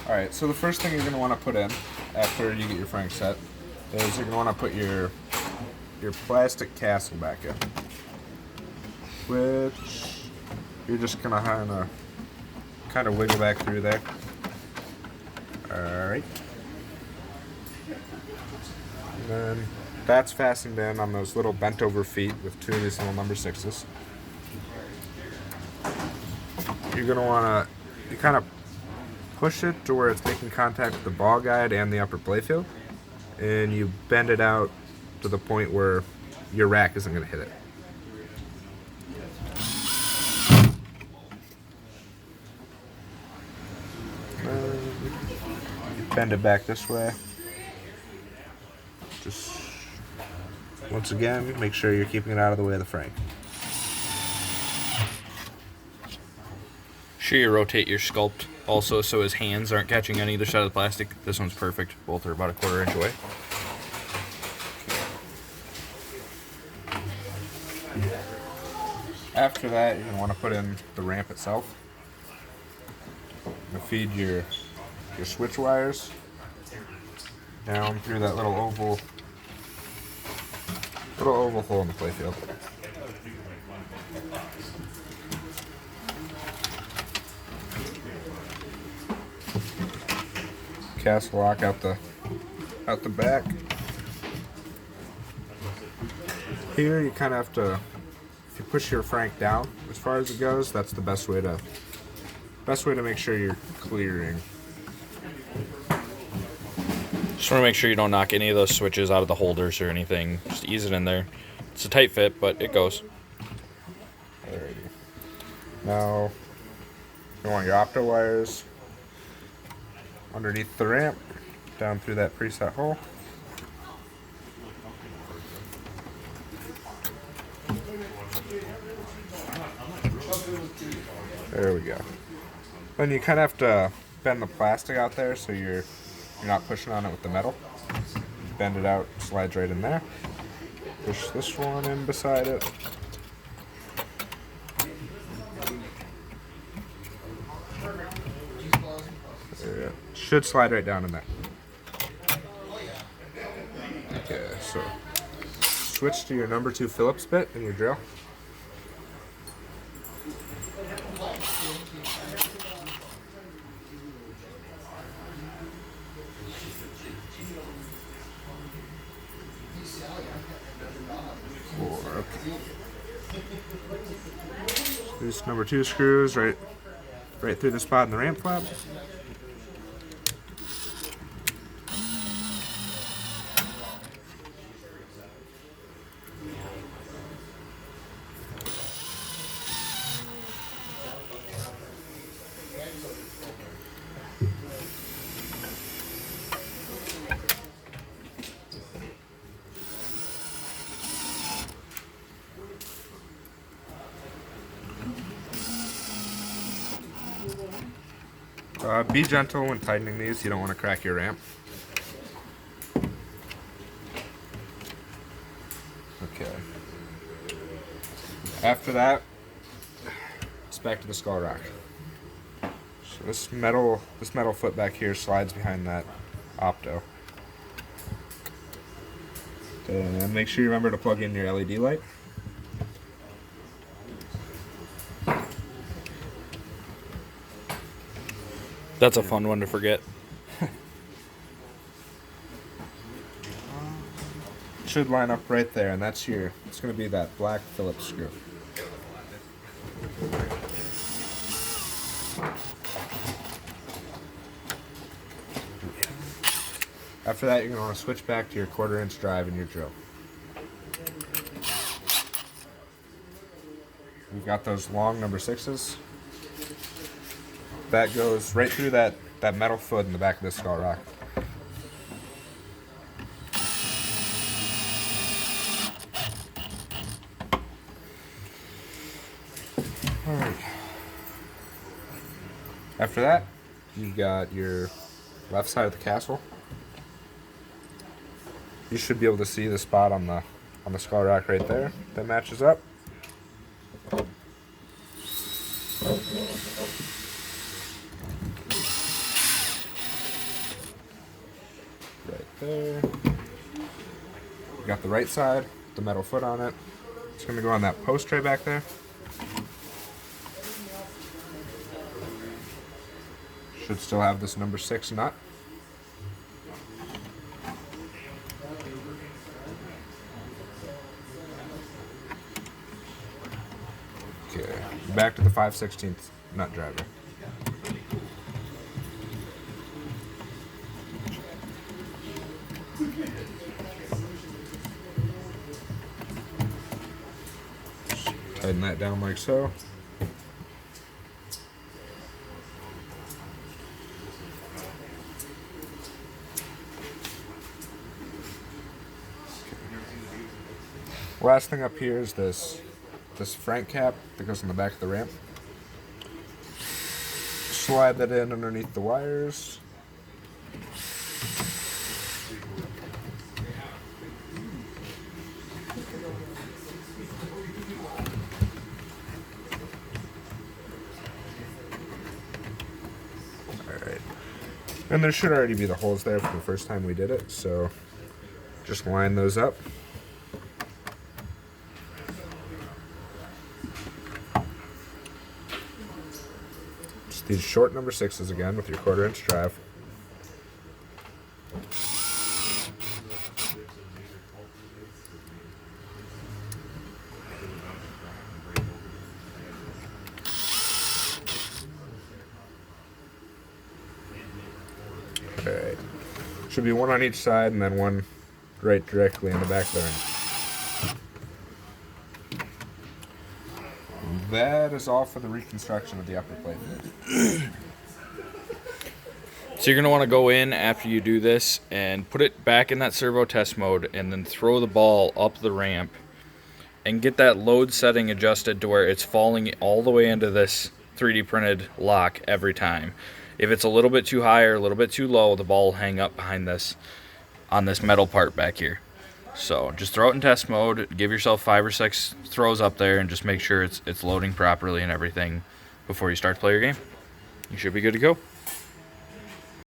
Alright, so the first thing you're going to want to put in after you get your Frank set is you're going to want to put your plastic castle back in, which you're just going to kind of wiggle back through there. Alright. And then that's fastened in on those little bent over feet with 2 of these little number 6s. You're going to want to kind of push it to where it's making contact with the ball guide and the upper playfield, and you bend it out to the point where your rack isn't going to hit it. Bend it back this way. Just once again, make sure you're keeping it out of the way of the Frank. Sure you rotate your sculpt also so his hands aren't catching on either side of the plastic. This one's perfect. Both are about a 1/4 inch away. After that, you're going to want to put in the ramp itself. You'll feed your switch wires down through that little oval hole in the playfield. Castle lock out the back. Here you kind of have to, if you push your Frank down as far as it goes, that's the best way to make sure you're clearing. Just want to make sure you don't knock any of those switches out of the holders or anything. Just ease it in there. It's a tight fit, but it goes. Alrighty. Now, you want your opto wires underneath the ramp, down through that preset hole. There we go. Then you kind of have to bend the plastic out there so you're not pushing on it with the metal. Bend it out, slides right in there. Push this one in beside it. There, should slide right down in there. Okay, so switch to your number 2 Phillips bit in your drill. These number 2 screws right through the spot in the ramp flap. Be gentle when tightening these. You don't want to crack your ramp. Okay. After that, it's back to the skull rock. So this metal foot back here slides behind that opto. And make sure you remember to plug in your LED light. That's a fun one to forget. Should line up right there, and it's going to be that black Phillips screw. After that, you're going to want to switch back to your 1/4 inch drive in your drill. We've got those long number 6s. That goes right through that metal foot in the back of this skull rock. Alright. After that, you got your left side of the castle. You should be able to see the spot on the skull rock right there that matches up. there. Got the right side, the metal foot on it. It's going to go on that post tray back there. Should still have this number 6 nut. Okay, back to the 5/16 nut driver. Tighten that down like so. Last thing up here is this Frank cap that goes on the back of the ramp. Slide that in underneath the wires. Alright. And there should already be the holes there from the first time we did it, so just line those up. These short number 6s again with your 1/4 inch drive. Alright. Should be one on each side and then one right directly in the back there. That is all for the reconstruction of the upper plate. So you're going to want to go in after you do this and put it back in that servo test mode and then throw the ball up the ramp and get that load setting adjusted to where it's falling all the way into this 3D printed lock every time. If it's a little bit too high or a little bit too low, the ball will hang up behind this on this metal part back here. So just throw it in test mode, give yourself 5 or 6 throws up there, and just make sure it's loading properly and everything before you start to play your game. You should be good to go.